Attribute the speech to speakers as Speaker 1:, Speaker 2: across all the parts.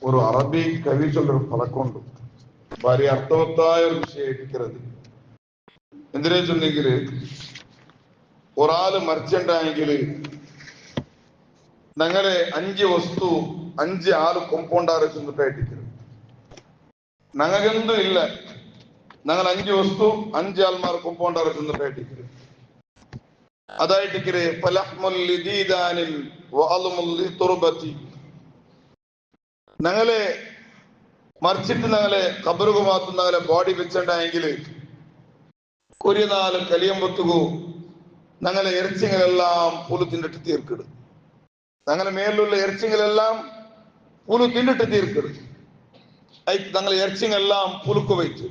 Speaker 1: ஒரு அரபி கவி சொல்ற பழக்கம் உண்டு. ഭാര്യ അർത്ഥവത്തായ ഒരു വിഷയിക്കുന്നത് എന്തിനാ ചൊന്നെങ്കില് ഒരാള് മരിച്ചിട്ടുണ്ടെങ്കിൽ ഞങ്ങളെ 5 വസ്തു 5 ആള് കൊമ്പൗണ്ടാറ് ചെന്നിട്ടായിട്ടിരിക്കുന്നത്. ഞങ്ങൾക്കെന്തും ഇല്ല, ഞങ്ങൾ 5 വസ്തു 5 ആൾമാർ കൊമ്പൗണ്ടാറ് ചെന്നിട്ടായിട്ടിരിക്കുന്നത്. അതായിട്ടിരിക്കര് ഞങ്ങളെ മറിച്ചിട്ട് ഞങ്ങളെ കബറുക മാത്രം ഞങ്ങളെ ബോഡി വെച്ചിട്ടുണ്ടെങ്കിൽ ഒരു നാല് കലിയമ്പത്തുകു ഞങ്ങളെ ഇറച്ചിങ്ങളെല്ലാം പുലു തിന്നിട്ട് തീർക്കിടും. ഞങ്ങളെ മേലുള്ള ഇറച്ചിങ്ങളെല്ലാം പുലു തിന്നിട്ട് തീർക്കിടും. ഞങ്ങളെ ഇറച്ചിങ്ങളെല്ലാം പുലുക്ക് വെച്ചു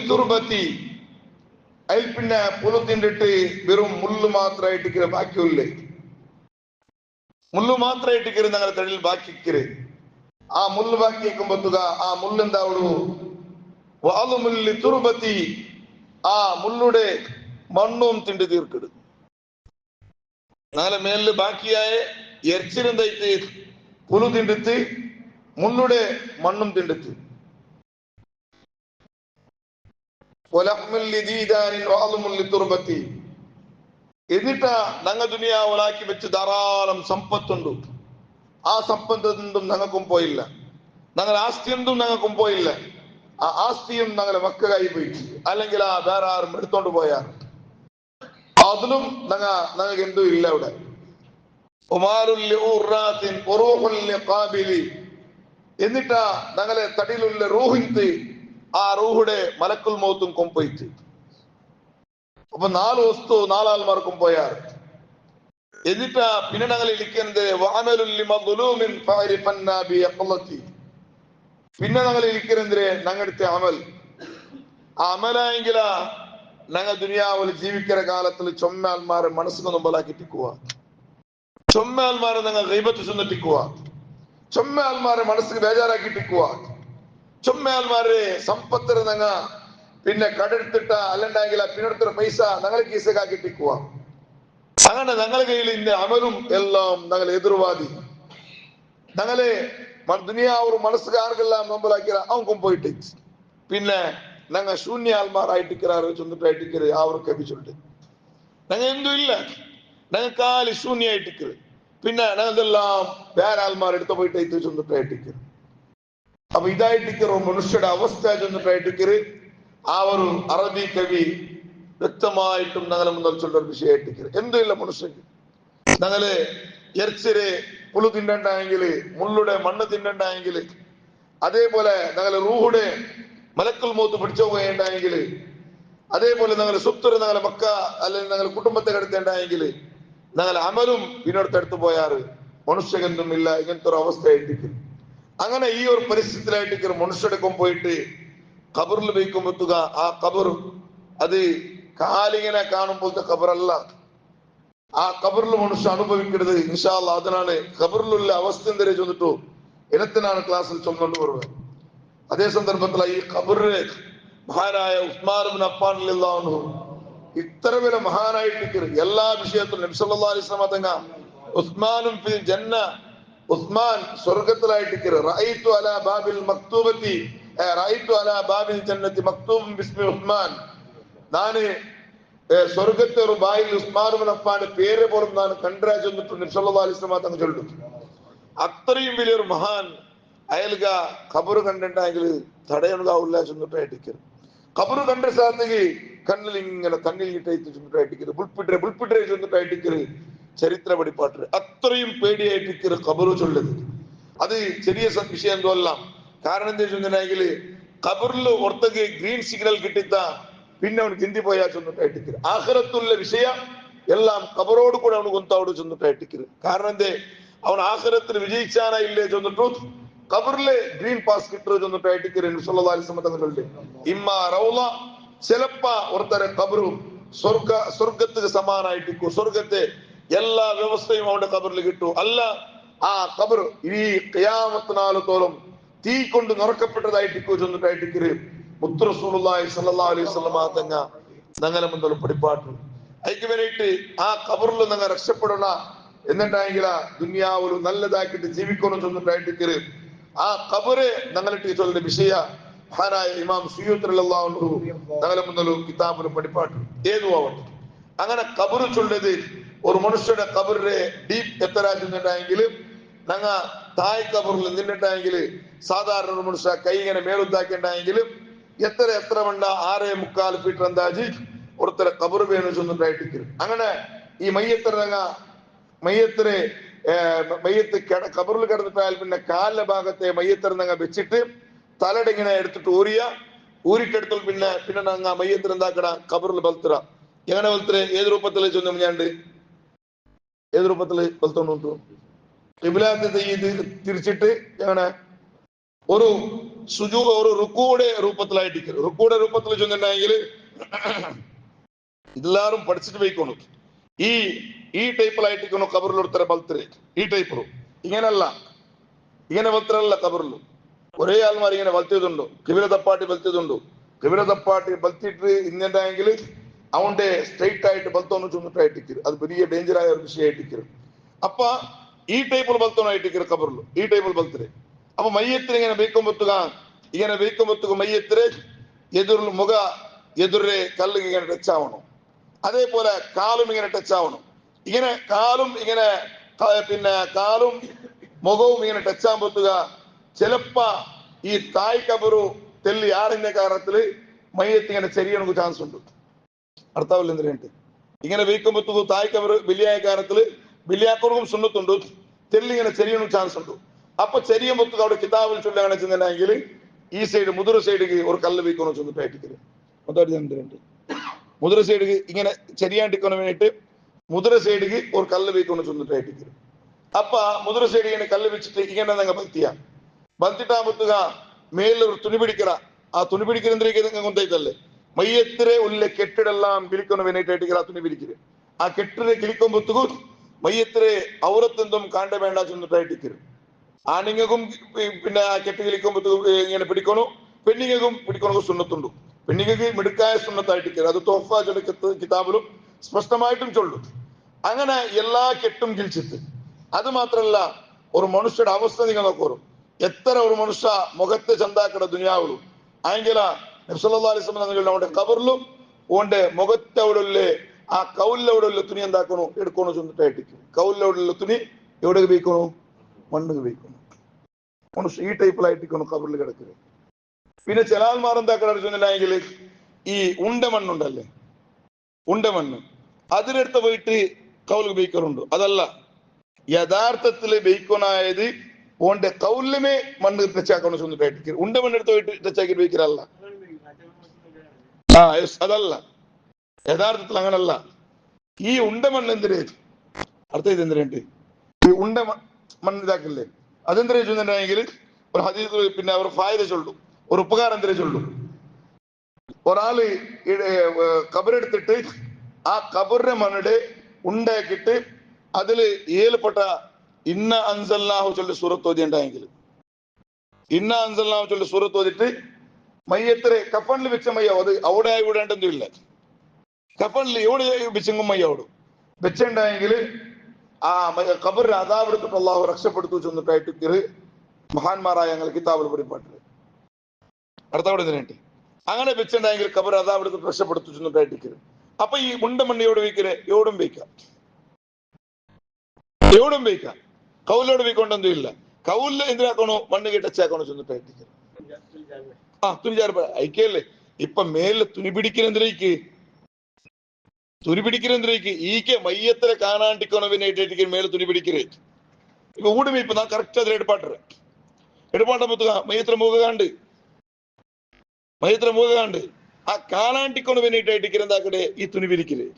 Speaker 1: തുർബത്തി അതിൽ പിന്നെ പുലു തിന്നിട്ട് വെറും മുള്ളു മാത്രമായിട്ട് ബാക്കിയില്ലേ, മുള്ളു മാത്രമായിട്ട് ഞങ്ങളെ തടിയിൽ ബാക്കിക്കര്. ആ മുള്ളു ബാക്കി വെക്കുമ്പോത്തുക ആ മുള്ളെന്താവൂ വാലുമുല്ലി തുർബത്തി, ആ മുള്ളുടെ മണ്ണും തിണ്ടി തീർക്കിട്. നാളെ മേലില് ബാക്കിയായ എരിച്ചിരുന്നായിട്ട് പുലു തിണ്ടിത്ത് മുള്ളുടെ മണ്ണും തിണ്ടിത്ത്. എന്നിട്ടാ ഞങ്ങൾ ദുനിയാവിലാക്കി വെച്ച് ധാരാളം സമ്പത്തുണ്ട്. ആ സമ്പത്തൊന്നും ഞങ്ങൾക്കും പോയില്ല, ഞങ്ങൾ ആസ്തിയൊന്നും ഞങ്ങൾക്കും പോയില്ല. ആ ആസ്തിയും ഞങ്ങളെ മക്കളായി പോയി, അല്ലെങ്കിൽ ആ വേറെ ആരും എടുത്തോണ്ട് പോയാൽ അതിലും ഞങ്ങൾക്ക് എന്തും ഇല്ല. അവിടെ എന്നിട്ടാ ഞങ്ങളെ തടിയിലുള്ള റൂഹിന്ത് ആ റൂഹുടെ മലക്കുൽ മൗത്തും കൊമ്പോയിച്ച്. അപ്പൊ 4 വസ്തു 4 ആൾമാർക്കും പോയാർ. എന്നിട്ടാ പിന്നെ ഞങ്ങൾ ഇരിക്കുന്നത് പിന്നെ ഞങ്ങൾ ഇരിക്കുന്നതിരെ ഞങ്ങളുടെ അമൽ. ആ അമലായെങ്കിലാ ഞങ്ങൾ ദുനിയാവിൽ ജീവിക്കുന്ന കാലത്തിൽ ചൊമ്മാൽമാരെ മനസ്സിന് മുമ്പിലാക്കിട്ടിക്കുക, ചൊമ്മാൽമാരെ ഞങ്ങൾ ഗൈബത്ത് ചെന്നിട്ടിക്കുക, ചൊമ്മാൽമാരെ മനസ്സിന് ബേജാറാക്കിട്ടിക്കുക, ചൊമ്മാൽമാരെ സമ്പത്തിന് ഞങ്ങ പിന്നെ കടെടുത്തിട്ട അല്ലണ്ടെങ്കിൽ പിന്നെടുത്ത പൈസ ഞങ്ങളെ കീസക്കാക്കിട്ടിക്കുക. അങ്ങനെ ഞങ്ങളുടെ കയ്യിൽ ഇന്ന് അമലും എല്ലാം ഞങ്ങൾ എതിർവാദി. ഞങ്ങളെ ദുനിയാവ് മനസ്സുകാർക്കെല്ലാം മുമ്പിലാക്കിയ അവൻ പോയിട്ട് പിന്നെ ഞങ്ങൾ ശൂന്യ ആൾമാരായിട്ടിരിക്കാറ് ചെന്നിട്ടായിട്ടിരിക്കര്. അവർ കവി ചൊല്ലിട്ട് ഞങ്ങൾ എന്തും ഇല്ല, ഞങ്ങൾ കാലി ശൂന്യായിട്ടിരിക്കര്. പിന്നെ ഞങ്ങളെല്ലാം വേറെ ആൾമാർ എടുത്തു പോയിട്ട് ചെന്നിട്ടായിട്ടിരിക്കര്. അപ്പൊ ഇതായിട്ടിരിക്കുന്ന മനുഷ്യരുടെ അവസ്ഥ ചെന്നിട്ടായിട്ടിരിക്കര്. ആ ഒരു അറബി കവി വ്യക്തമായിട്ടും ഞങ്ങളെ മുന്നിൽ ചൊല്ലൊരു വിഷയമായിട്ടിരിക്കര്. എന്തും ഇല്ല മനുഷ്യർക്ക്. ഞങ്ങള് എരിച്ചിരെ പുളു തിന്നണ്ടെങ്കിൽ, മുള്ളുടെ മണ്ണ് തിന്നണ്ടെങ്കിൽ, അതേപോലെ ഞങ്ങളെ റൂഹുടെ മലക്കുൽ മൗത്ത് പിടിച്ചു പോകേണ്ടെങ്കിൽ, അതേപോലെ ഞങ്ങളെ സ്വത്തുര ഞങ്ങളെ മക്ക അല്ലെങ്കിൽ ഞങ്ങളെ കുടുംബത്തെ കടത്തേണ്ടെങ്കിൽ ഞങ്ങളെ അമലും പിന്നോടത്തെടുത്ത് പോയാറ് മനുഷ്യകന്തും ഇല്ല. ഇങ്ങനത്തെ ഒരു അവസ്ഥയായിട്ടിരിക്കും. അങ്ങനെ ഈ ഒരു പരിസ്ഥിതിയിലായിട്ടിരിക്കുന്ന മനുഷ്യടക്കം പോയിട്ട് ഖബറിൽ വയ്ക്കുമ്പോത്തുക ആ ഖബർ അത് കാലിങ്ങനെ കാണുമ്പോഴത്തെ ഖബറല്ല. ആ ഖബറിൽ മനുഷ്യ അനുഭവിക്കരുത് ഇൻഷാ അല്ലാഹ്. അതിനാണ് ഖബറിലുള്ള അവസ്ഥ എന്തരെ ചെന്നിട്ടു ഇനത്തിനാണ് ക്ലാസ്സിൽ ചൊന്നുകൊണ്ട് വരുന്നത്. അതേ സന്ദർഭത്തിൽ ഈ ഖബറിലെ മഹാനായ ഉസ്മാൻ ഇബ്നു അഫ്ഫാൻ റളിയല്ലാഹു അൻഹു ഇത്ര വലിയ മഹാനായിട്ടിരിക്കരുത്. എല്ലാ വിഷയത്തിലും നബി സല്ലല്ലാഹു അലൈഹി വസല്ലം തങ്ങൾ ഉസ്മാനും ഫിൽ ജന്ന, ഉസ്മാൻ സ്വർഗ്ഗത്തിലായിട്ടിരിക്കരുത്. റഅയ്തു അലാ ബാബിൽ മക്തൂബത്തി റഅയ്തു അലാ ബാബിൽ ജന്നത്തി മക്തൂബുൻ ബിസ്മി ഉസ്മാൻ. നാന് സ്വർഗത്തെ ഒരു ബായിൽ ഉസ്മാൻ ഇബ്നു അഫ്ഫാന്റെ പേര് പോലും ഞാൻ കണ്ടാ ചെന്നിട്ട് നബി സല്ലല്ലാഹു അലൈഹി വസല്ലം തങ്ങൾ ചൊല്ലും. അത്രയും വലിയൊരു മഹാൻ അയൽക ഖബർ കണ്ടിട്ടെങ്കിൽ തടയണതാവില്ല ചെന്നിട്ടായിട്ടിരിക്കരുത്. ഖബർ കണ്ട സ്ഥലത്തേക്ക് കണ്ണിൽ ഇങ്ങനെ തണ്ണിൽ ഇട്ടായിട്ട് ചെന്നിട്ടായിട്ടിരിക്കരുത്. ബുൾപ്പിട്ടേ ചെന്നിട്ടായിട്ടിരിക്കരുത്. ചരിത്ര പഠിപ്പാട്ട് അത്രയും പേടിയായിട്ടിരിക്കരുത് ഖബർ ചൊല്ലത്. അത് ചെറിയ വിഷയം എന്തോ അല്ല. കാരണം എന്താ ചെന്നിട്ടുണ്ടെങ്കിൽ ഖബറിൽ ഒർത്തക്ക് ഗ്രീൻ സിഗ്നൽ കിട്ടിത്ത പിന്നെ അവന് ഹിന്ദി പോയാൽ ചെന്നിട്ടായിട്ടിരിക്കരുത്. ആഖിറത്തുള്ള വിഷയം എല്ലാം ഖബറോട് കൂടെ അവന് കൊന്തവിടെ ചെന്നിട്ടായിട്ടിരിക്കരുത്. കാരണം എന്തേ അവൻ ആഖിറത്തിൽ വിജയിച്ചാനാ ഇല്ലേ ചെന്നിട്ടു ഖബറിലെ ഗ്രീൻ പാസ് കിട്ടുക ചെന്നിട്ടായിട്ടിരിക്കരുത്. നബി സല്ലല്ലാഹു അലൈഹി വസല്ലം തങ്ങളുടെ ഇമ്മാ റൗള ചിലപ്പ ഒരുത്തരെ ഖബറും സ്വർഗത്തിന് സമാനായിട്ടിരിക്കും. സ്വർഗത്തെ എല്ലാ വ്യവസ്ഥയും അവന്റെ ഖബറിൽ കിട്ടും. അല്ല ആ ഖബർ ഈ ഖിയാമത്ത് നാളത്തോളം തീ കൊണ്ട് നിറക്കപ്പെട്ടതായിട്ടിരിക്കും ചെന്നിട്ടായിട്ടിരിക്കരുത്. മുത്ത് റസൂലുള്ളാഹി സ്വല്ലല്ലാഹു അലൈഹി വസല്ലം തങ്ങൾ ഞങ്ങളെ മുന്നിൽ പഠിപ്പാട്ടു അതിക്ക് വേണ്ടിയിട്ട് ആ ഖബറിൽ നിങ്ങൾ രക്ഷപ്പെടുന്ന എന്നിട്ടായെങ്കില ദുനിയാവിൽ നല്ലതാക്കിയിട്ട് ജീവിക്കണം ചൊന്നിട്ടായിട്ട് ആ കബറ് ഞങ്ങളിട്ട് ചൊല്ലുന്ന വിഷയ മഹാനായ ഇമാം സുയൂത്ത് റളിയല്ലാഹു അൻഹു ഞങ്ങളെ മുന്നിൽ കിതാബിൽ പഠിപ്പാട്ട് ഏതു ആവട്ടെ അങ്ങനെ കബറ് ചൊല്ലത് ഒരു മനുഷ്യരുടെ കബറിന്റെ ഡീപ്പ് എത്ര ചെന്നിട്ടായെങ്കിൽ ഞങ്ങ തായ് കബറിൽ നിന്നിട്ടായെങ്കിൽ സാധാരണ ഒരു മനുഷ്യ കൈ ഇങ്ങനെ മേലുണ്ടാക്കിണ്ടായെങ്കിൽ എത്ര വേണ്ട 6.25 ഫീറ്റ് അന്താജ് ഒരുത്തരെ കബറ് വേണം ചൊന്നിട്ടായിട്ട് അങ്ങനെ ഈ മയ്യത്ത് കബറിൽ കിടന്നിട്ടായാൽ പിന്നെ കാലിന്റെ ഭാഗത്തെ മയ്യത്തിറങ്ങ വെച്ചിട്ട് തലയുടെ ഇങ്ങനെ എടുത്തിട്ട് ഊരിട്ടെടുത്തു പിന്നെ ഞങ്ങ മയ്യത്തിന് എന്താക്കട കബറിൽ ബൽത്തറ എങ്ങനെ ബൽത്തറ ഏത് രൂപത്തിൽ ചൊന്നും ഞാണ്ട് ഏത് രൂപത്തിൽ ബൽത്തോണ്ടു ഖിബ്ലത്തെ തിരിച്ചിട്ട് എങ്ങനെ ഒരു റുക്കൂടെ രൂപത്തിൽ ചൊന്നിട്ടുണ്ടെങ്കിൽ എല്ലാരും പഠിച്ചിട്ട് പോയിക്കോണു ഈ ടൈപ്പിലായിട്ടിരിക്കണു കബറിൽ ഒരുത്തര ബൽത്തറ് ഈ ടൈപ്പ് ഇങ്ങനല്ല ഇങ്ങനെ ബൽത്തറല്ല കബറിൽ ഒരേ ആൾമാർ ഇങ്ങനെ ബൽത്തിയതുണ്ടോ കിബില തപ്പാട്ടി ബൽത്തിയിട്ട് ഇന്നുണ്ടെങ്കിൽ അവന്റെ സ്ട്രൈറ്റ് ആയിട്ട് ബൽത്തോന്ന് ചൊന്നിട്ടായിട്ടിരിക്കും അത് വലിയ ഡേഞ്ചറായ ഒരു വിഷയമായിട്ടിരിക്കും അപ്പൊ ഈ ടൈപ്പിൽ ബൽത്തോണായിട്ടിരിക്കും കബറിൽ ഈ ടൈപ്പിൽ ബൽത്തറ് അപ്പൊ മയ്യത്തിന് ഇങ്ങനെ വെയ്ക്കുമ്പത്തുക മയ്യത്തിന് എതിരെ കല്ല് ഇങ്ങനെ ടച്ച് ആവണം അതേപോലെ കാലും ഇങ്ങനെ ടച്ച് ആവണം ഇങ്ങനെ കാലും ഇങ്ങനെ പിന്നെ കാലും മുഖവും ഇങ്ങനെ ടച്ച് ആകുമ്പോത്തുക ചിലപ്പോ ഈ തായ് കബറു തെല്ലി ആറിന്റെ കാരണത്തില് മയ്യത്ത് ഇങ്ങനെ ചെറിയണക്ക് ചാൻസ് ഉണ്ട് അർത്ഥാവില്ല എന്തിനായിട്ട് ഇങ്ങനെ വെയ്ക്കുമ്പോത്തുക തായ് കബറ് ബില്ലിയായ കാരണത്തില് ബില്ലിയാക്കോർക്കും സുന്നത്തുണ്ട് തെല്ലി ഇങ്ങനെ ചെറിയണക്ക് ചാൻസ് ഉണ്ട് അപ്പൊ ചെറിയ മുത്തുക അവിടെ കിതാബിൽ ചൊല്ലാണ് ചെന്നിട്ടുണ്ടെങ്കിൽ ഈ സൈഡ് മുതിർ സൈഡിക്ക് ഒരു കല്ല് വെക്കണം ചെന്നിട്ടായിട്ട് മുതിര സൈഡിക്ക് ഇങ്ങനെ ചെറിയാണ്ടിക്കണ വേണ്ടിട്ട് മുതിര സൈഡിക്ക് ഒരു കല്ല് വെക്കണം ചെന്നിട്ടായിട്ട് അപ്പൊ മുതിര സൈഡ് ഇങ്ങനെ കല്ല് വെച്ചിട്ട് ഇങ്ങനെ നിങ്ങൾ ബൽത്തിട്ടാകുമ്പോത്തുക മേലിൽ ഒരു തുണി പിടിക്കറ ആ തുണി പിടിക്കുന്നതിലേക്ക് കൊണ്ടേക്കല്ലേ മയ്യത്തിരെ ഉള്ള കെട്ടിടെല്ലാം കിളിക്കുന്ന വേണ്ടിട്ടായിട്ട് ആ തുണി പിടിക്കരുത് ആ കെട്ടിനെ കിളിക്കുമ്പോത്തുക മയ്യത്തിരെ ഔറത്തെന്തും കാണ്ട വേണ്ട ചെന്നിട്ടായിട്ട് ആണിങ്ങൾക്കും പിന്നെ ആ കെട്ട് കിളിക്കുമ്പോഴത്തേക്കും ഇങ്ങനെ പിടിക്കണു പെണ്ണിങ്ങൾക്കും പിടിക്കണ സുന്നത്തുണ്ട് പെണ്ണിങ്ങൾക്ക് മിടുക്കായ സുന്നത്തായിട്ട് അത് തോഫ കിതാബിലും സ്പഷ്ടമായിട്ടും ചൊല്ലും അങ്ങനെ എല്ലാ കെട്ടും കിളിച്ചിട്ട് അത് മാത്രല്ല ഒരു മനുഷ്യരുടെ അവസ്ഥ നിങ്ങൾ നോക്കൂ എത്ര ഒരു മനുഷ്യ മുഖത്തെ ചന്താക്കട ദുനിയാവിലും ആയെങ്കില നബി സല്ലല്ലാഹു അലൈഹി വസല്ലം നമ്മുടെ കബറിലും ഓന്റെ മുഖത്തെ അവിടെ ആ കൗലിലവിടെ തുണി എന്താക്കണു എടുക്കണു ചെന്നിട്ടായിട്ട് കൗലിലവിടെ തുണി എവിടെ ഉപയോഗിക്കണു മണ്ണ് ഉപയോഗിക്കണം മനുഷ്യ ഈ ടൈപ്പിലായിട്ടിരിക്കണം കബറിൽ കിടക്കുക പിന്നെ ചില ആൾമാർ എന്താക്കണമെങ്കിൽ ഈ ഉണ്ടമണ്ണുണ്ടല്ലേ ഉണ്ടമണ്ണ് അതിനടുത്ത് പോയിട്ട് കൗൽ ഉപയോഗിക്കാറുണ്ട് അതല്ല യഥാർത്ഥത്തില് ബെയ്ക്കോനായത് ഓന്റെ കൗലിലുമേ മണ്ണ് തെച്ചാക്കണം ചെന്നിട്ടായിട്ട് ഉണ്ടമണ്ണെടുത്ത് പോയിട്ട് തെച്ചാക്കി ഉപയോഗിക്കാറല്ല അതല്ല യഥാർത്ഥത്തിൽ അങ്ങനല്ല ഈ ഉണ്ടമണ്ണ് എന്തിന് അർത്ഥം ഇത് എന്തിനുണ്ട് ഈ മണ്ണ് ഇതാക്കില്ലേ അതെന്തിനാ ചോദിച്ചിട്ടുണ്ടെങ്കിൽ ഒരു ഹദീസ് പിന്നെ അവർ ഫായത ചൊല്ലും ഒരു ഉപകാരം എന്തിനാ ചൊല്ലും ഒരാള് കബറെടുത്തിട്ട് ആ കബറിന്റെ മണ്ണിടെ ഉണ്ടാക്കിയിട്ട് അതില് ഏൽപ്പെട്ട ഇന്ന അൻസൽനാഹു ചൊല്ലി സൂറത്ത് ഓതി ഉണ്ടായെങ്കിൽ ഇന്ന അൻസൽനാഹു ചൊല്ലി സൂറത്ത് ഓതിട്ട് മയ്യത്തിരെ കഫണിൽ വെച്ച മയ്യ അത് അവിടെ വിടേണ്ടൊന്നുമില്ല കഫണിൽ എവിടെ വെച്ചെങ്കും മയ്യ അവിടെ വെച്ചുണ്ടായെങ്കിൽ ആ ഖബറിനെ അദാബെടുത്തിട്ട് അള്ളാഹു രക്ഷപ്പെടുത്തു ചെന്നിട്ടായിട്ട് മഹാന്മാരായ ഞങ്ങൾ കിതാബിൽ പഠിപ്പാട്ടില് അടുത്തവിടെ ഇതിനായിട്ട് അങ്ങനെ വെച്ചിട്ടുണ്ടെങ്കിൽ ഖബർ അദാബെടുത്തിട്ട് രക്ഷപ്പെടുത്തു ചെന്നിട്ടായിട്ട് അപ്പൊ ഈ മുണ്ടമണ്ണി എവിടെ വയ്ക്കല് എവിടും വയ്ക്കാം കൗലോട് വയ്ക്കൊണ്ടൊന്നും ഇല്ല കൗലില് എന്തിനാക്കണോ മണ്ണ് കെട്ടച്ചാക്കണോ ചെന്നിട്ടായിട്ട് തുണിചാർ അയക്കല്ലേ ഇപ്പൊ മേലെ തുണി പിടിക്കുന്നതിലേക്ക് ഈക്കെ മയ്യത്തിനെ കാണാണ്ടിക്കണവിനായിട്ട് മേലെ തുണി പിടിക്കരുത് ഇപ്പൊ ഊടുമി ഇപ്പൊ നാ കറക്റ്റ് അതിൽ എടുപ്പാട്ടുക മയ്യത്തിനെ മൂകാണ്ട് ആ കാണാണ്ടിക്കണവിനായിട്ട് എന്താക്കടെ ഈ തുണി പിടിക്കല്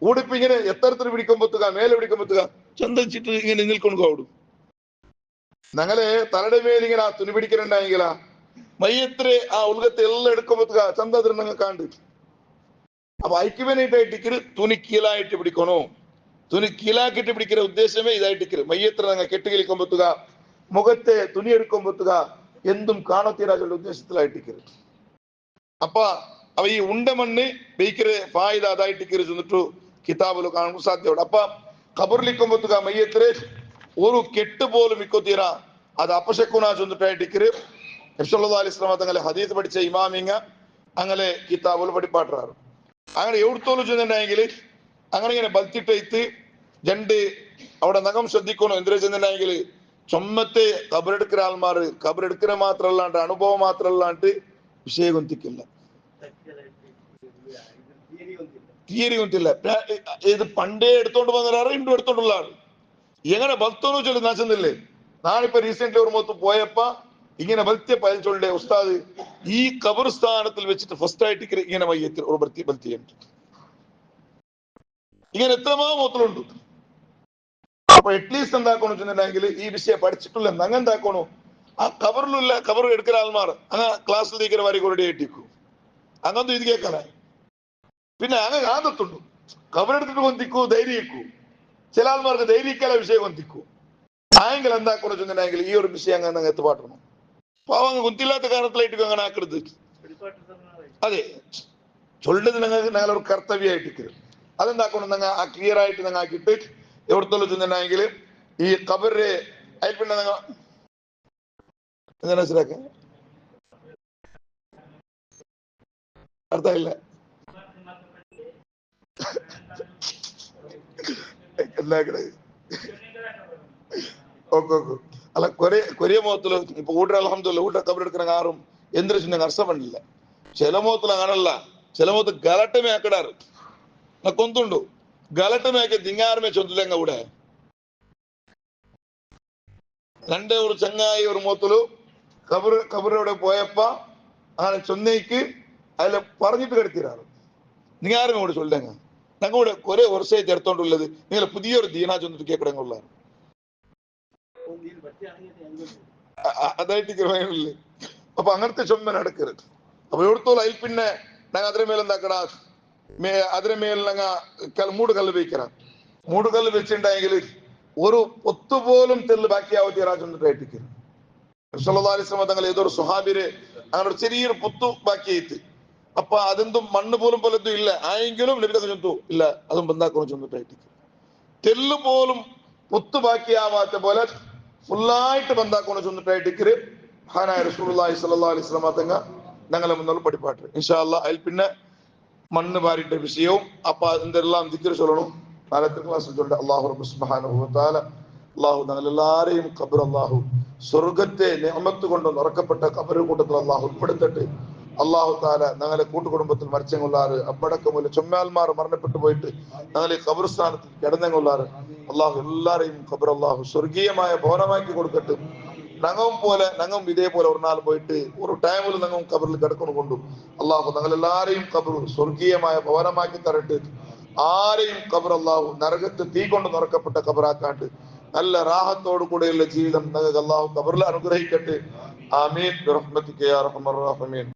Speaker 1: ഊടിപ്പ് ഇങ്ങനെ എത്ര തുണി പിടിക്കുമ്പോത്തുക മേലെ പിടിക്കുമ്പോത്തുക ചന്ദിച്ചിട്ട് ഇങ്ങനെ നിൽക്കൊണ്ടു ഓടും ഞങ്ങള് തലയുടെ മേലിങ്ങനെ ആ തുണി പിടിക്കലുണ്ടായെങ്കിലാ മയ്യത്തിനെ ആ ഉൽഗത്തെ എല്ലാം എടുക്കുമ്പോത്തുക ചന്തതിരുന്നങ്ങ് കാണ്ട് അപ്പൊ ഐക്യവേനായിട്ടായിട്ട് തുണി കീഴായിട്ട് പിടിക്കണോ തുണി കീഴാക്കിട്ട് പിടിക്കുന്ന ഉദ്ദേശമേ ഇതായിട്ട് മയ്യത്ര ഞങ്ങൾ കെട്ടുകിളിക്കുമ്പോത്തുക മുഖത്തെ തുണി എടുക്കുമ്പോത്തുക എന്തും കാണത്തീരാജുള്ള ഉദ്ദേശത്തിലായിട്ട് അപ്പൊ ഈ ഉണ്ടമണ്ണ് ബെയ്ക്കര് ഫായിദ അതായിട്ട് ചെന്നിട്ടു കിതാബിൽ കാണുമ്പോൾ സാധ്യത അപ്പൊ ഖബറിലിക്കുമ്പത്തുക മയ്യത്തില് ഒരു കെട്ട് പോലും ഇക്കൊത്തീര അത് അപശക്കുന ചൊന്നിട്ടായിട്ടിക്കര് നബി അലൈഹി തങ്ങളെ ഹദീസ് പഠിച്ച ഇമാമിങ്ങ അങ്ങനെ കിതാബുകൾ പഠിപ്പാട്ടാറ് അങ്ങനെ എവിടുത്തോളം ചെന്നിട്ടുണ്ടെങ്കിൽ അങ്ങനെ ഇങ്ങനെ ബൽത്തിട്ട് രണ്ട് അവിടെ നഖം ശ്രദ്ധിക്കണോ എന്തിനാ ചെന്നിട്ടുണ്ടെങ്കിൽ ചൊമ്മത്തെ കബറെടുക്കുന്ന ആൾമാര് കബറെടുക്കുന്ന മാത്രമല്ലാണ്ട് അനുഭവം മാത്രമല്ലാണ്ട് വിഷയം കൊന്തിക്കില്ല തീയരി കൊന്തില്ല ഇത് പണ്ടേ എടുത്തോണ്ട് വന്നൊരാറ് ഇണ്ടും എടുത്തോണ്ടുള്ള ആള് എങ്ങനെ ഭക്തോന്ന് ചൊല്ലി നശന്നില്ലേ നാളിപ്പോ റീസെന്റ് ഒരു മൊത്തം പോയപ്പ ഇങ്ങനെ ബൽത്തിയ പയച്ചോളുടെ ഉസ്താദ് ഈ ഖബർസ്ഥാനത്തിൽ വെച്ചിട്ട് ഫസ്റ്റ് ആയിട്ട് ഇങ്ങനെ മയ്യത്തിൽ ഒരു ബൽത്തിയുണ്ട് ഇങ്ങനെ എത്രമാ മൊത്തലുണ്ട് അപ്പൊ അറ്റ്ലീസ്റ്റ് എന്താക്കണോ വെച്ചിട്ടുണ്ടെങ്കിൽ ഈ വിഷയം പഠിച്ചിട്ടുള്ള അങ്ങ് എന്താക്കണോ ആ കബറിലുള്ള കബർ എടുക്കുന്ന ആൾമാർ അങ്ങ് ക്ലാസ്സിൽ നീക്കുന്ന വരി കൊറടി ആയിട്ടിക്കും അങ്ങനത്തെ ഇത് കേൾക്കാന പിന്നെ അങ്ങ് ആദത്തുണ്ട് കബറെടുത്തിട്ട് കൊന്തിക്കൂ ധൈര്യക്കൂ ചില ആൾമാർക്ക് ധൈര്യക്കാല വിഷയം കൊന്തിക്കൂ ആയെങ്കിൽ എന്താക്കണോ വെച്ചിട്ടുണ്ടെങ്കിൽ ഈ ഒരു വിഷയം അങ്ങനെ എത്തുപാട്ടണം പാവം അങ്ങ് കുത്തില്ലാത്ത കാരണത്തിലായിട്ട് അങ്ങനെ ആക്കരുത് അതെ ചൊല്ലത് ഞങ്ങൾ ഒരു കർത്തവ്യമായിട്ട് അതെന്താക്കണം നിങ്ങൾ ആ ക്ലിയർ ആയിട്ട് നിങ്ങൾ ആക്കിയിട്ട് എവിടത്തോളം ചെന്നിട്ടുണ്ടെങ്കിൽ ഈ ഖബറ് അതിൽ പിന്നെ നിങ്ങൾ എന്താ മനസ്സിലാക്ക അർത്ഥമില്ല എന്താക്കണേ ഓക്കെ ഓക്കെ അല്ല കൊറിയ മുഖത്തില് ഇപ്പൊ ഊട്ടർ അലഹമ്മദില്ല ഊട്ട കബറെടുക്കുന്ന ആറും എന്തൊരു ചിഹ്നം അർത്ഥം പണില്ല ചില മുഖത്തിൽ അങ്ങനല്ല ചില മുഖത്ത് ഗലട്ടമേ ആക്കിടാറ് ಕೊಂತುಂಡು ಗಲಾಟೆ ಮೇಕೆ ದಿಂಗಾರಮೆ ಚೊಂದಿಲ್ಲಂಗ ಕೂಡ രണ്ടേ ഒരു ചങ്ങായി ഒരു മൂത്തലു കബറോടെ പോയപ്പ അങ്ങനെ ചൊന്നൈക്ക് അതിൽ പറഞ്ഞിട്ട് കിടത്തിരാറ് നിങ്ങാരും കൂടെ ചൊല്ലേങ്ങ ഞങ്ങളുടെ കുറെ വർഷമായിട്ട് എടുത്തോണ്ടുള്ളത് നിങ്ങൾ പുതിയൊരു ദീനാ ചൊന്നിട്ട് കേൾക്കടങ്ങുള്ള അതായിട്ട് ക്രമേണില്ലേ അപ്പൊ അങ്ങനത്തെ ചൊമ്മ നടക്കരുത് അപ്പൊ എവിടത്തോളം അതിൽ പിന്നെ ഞങ്ങൾ അതിന് മേലെന്താക്കടാ അതിന് മേൽ മൂട് കല്ല് വെക്കണം മൂട് കല്ല് വെച്ചിട്ടുണ്ടെങ്കിൽ ഒരു ഒത്തുപോലും തെല്ല് ബാക്കിയാവത്തി രാജൊന്നിട്ടായിട്ടിരിക്കും തങ്ങൾ ഏതൊരു സുഹാബിര് അങ്ങനെ ഒരു ചെറിയൊരു പൊത്തു ബാക്കിയായിട്ട് അപ്പൊ അതെന്തും മണ്ണ് പോലും പോലത്തും ഇല്ല ആയെങ്കിലും ലഭിത ചൊന്തു ഇല്ല അതും ബന്ധാക്കണം ചൊന്നിട്ടായിട്ടിരിക്കും തെല്ല് പോലും പൊത്തു ബാക്കിയാവാത്ത പോലെ ഫുള്ളായിട്ട് ബന്ധാക്കണം ചൊന്നിട്ടായിട്ടിക്കര് ഹാനായ റസൂലുള്ളാഹി സ്വല്ലല്ലാഹു അലൈഹി വസല്ലം തങ്ങൾ ഞങ്ങളെ മുന്നോട്ട് പഠിപ്പാട്ട് ഇൻഷാ അല്ലാഹ് അതിൽ പിന്നെ മണ്ണ് വാരിട്ട വിഷയവും അപ്പൊ എന്തെല്ലാം ദിക്ർ ചൊല്ലണം നാളത്തെ ക്ലാസ്സിൽ ചൊല്ല അല്ലാഹു റബ്ബ് സുബ്ഹാനഹു വ തആല അല്ലാഹു ഞങ്ങളെല്ലാരെയും ഖബർ അല്ലാഹു സ്വർഗ്ഗത്തെ നിഅമത്ത് കൊണ്ട് നിറക്കപ്പെട്ട ഖബർ കൂട്ടത്തിൽ അല്ലാഹു ഉൾപ്പെടുത്തട്ടെ അല്ലാഹു തആല ഞങ്ങളെ കൂട്ടുകുടുംബത്തിൽ മരിച്ചെങ്കൊള്ളാറ് അപ്പടക്കമുള്ള ചൊമ്മാൽമാർ മരണപ്പെട്ടു പോയിട്ട് ഞങ്ങളെ ഖബർസ്ഥാനത്തിൽ കിടന്നെങ്കൊള്ളാറ് അല്ലാഹു എല്ലാരെയും ഖബർ അല്ലാഹു സ്വർഗീയമായ ഭവനമാക്കി കൊടുക്കട്ടെ ഞങ്ങളും ഇതേപോലെ ഒരു നാൾ പോയിട്ട് ഒരു ടൈമിൽ ഞങ്ങളും ഖബറിൽ കിടക്കുന്നു കൊണ്ടു അല്ലാഹു ഞങ്ങളെല്ലാരെയും ഖബർ സ്വർഗീയമായ ഭവനമാക്കി തരട്ടെ ആരെയും ഖബർ അല്ലാഹു നരകത്ത് തീ കൊണ്ട് നിറക്കപ്പെട്ട ഖബറാക്കാണ്ട് നല്ല റാഹത്തോടു കൂടെയുള്ള ജീവിതം ഞങ്ങൾക്ക് അല്ലാഹു ഖബറിൽ അനുഗ്രഹിക്കട്ടെ ആമീൻ ബിറഹ്മതിക യാ അർഹമർ റഹീമീൻ